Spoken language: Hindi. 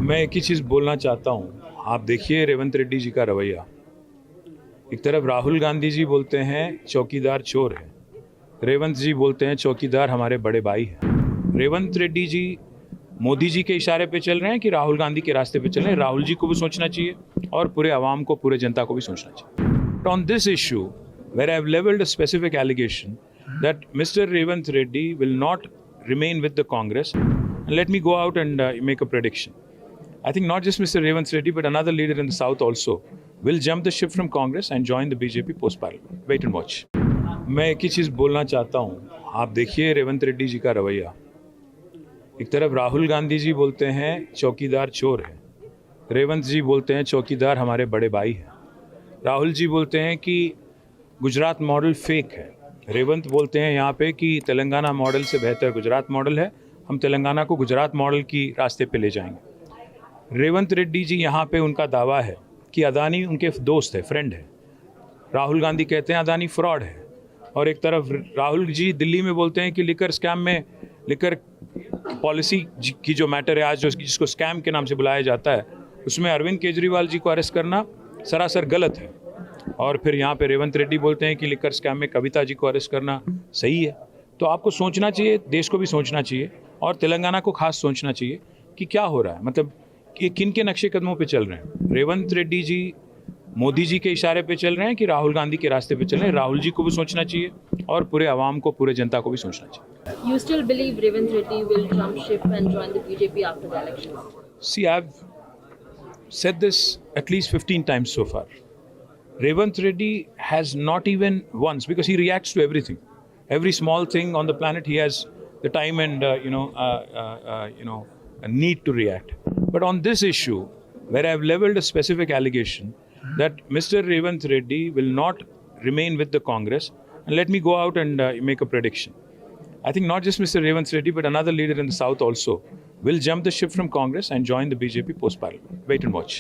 मैं एक ही चीज़ बोलना चाहता हूँ, आप देखिए रेवंत रेड्डी जी का रवैया। एक तरफ राहुल गांधी जी बोलते हैं चौकीदार चोर है, रेवंत जी बोलते हैं चौकीदार हमारे बड़े भाई हैं। रेवंत रेड्डी जी मोदी जी के इशारे पे चल रहे हैं कि राहुल गांधी के रास्ते पे चल रहे हैं। राहुल जी को भी सोचना चाहिए और पूरे आवाम को, पूरे जनता को भी सोचना चाहिए। But on this issue where I have levelled a specific allegation that mister Revanth Reddy will not remain with the Congress. And let me go out and make a prediction. I think not just Mr. Revanth Reddy, but another leader in the South also will jump the ship from Congress and join the BJP post-parliament. Wait and watch. मैं एक ही चीज़ बोलना चाहता हूँ, आप देखिए रेवंत रेड्डी जी का रवैया। एक तरफ राहुल गांधी जी बोलते हैं चौकीदार चोर है, रेवंत जी बोलते हैं चौकीदार हमारे बड़े भाई हैं। राहुल जी बोलते हैं कि गुजरात मॉडल फेक है, रेवंत बोलते हैं यहाँ पे कि तेलंगाना मॉडल से बेहतर गुजरात मॉडल है, हम तेलंगाना को गुजरात मॉडल की रास्ते पे ले जाएंगे। रेवंत रेड्डी जी यहाँ पे उनका दावा है कि अदानी उनके दोस्त है, फ्रेंड है। राहुल गांधी कहते हैं अदानी फ्रॉड है। और एक तरफ राहुल जी दिल्ली में बोलते हैं कि लिकर स्कैम में, लिकर पॉलिसी की जो मैटर है आज जिसको स्कैम के नाम से बुलाया जाता है, उसमें अरविंद केजरीवाल जी को अरेस्ट करना सरासर गलत है। और फिर यहाँ पे रेवंत रेड्डी बोलते हैं कि लिकर स्कैम में कविता जी को अरेस्ट करना सही है। तो आपको सोचना चाहिए, देश को भी सोचना चाहिए और तेलंगाना को खास सोचना चाहिए कि क्या हो रहा है, मतलब कि किन के नक्शे कदमों पे चल रहे हैं। रेवंत रेड्डी जी मोदी जी के इशारे पे चल रहे हैं कि राहुल गांधी के रास्ते पे चल रहे हैं। राहुल जी को भी सोचना चाहिए और पूरे आवाम को, पूरे जनता को भी सोचना चाहिए। You still believe Revanth Reddy will jump ship and join the BJP after the elections? See, I've said this at least 15 times so far. Revanth Reddy has not even once, because he reacts to everything, every small thing on the planet. He has the time and a need to react. But on this issue, where I have leveled a specific allegation that Mr. Revanth Reddy will not remain with the Congress, and let me go out and make a prediction. I think not just Mr. Revanth Reddy, but another leader in the South also will jump the ship from Congress and join the BJP post-parliament. Wait and watch.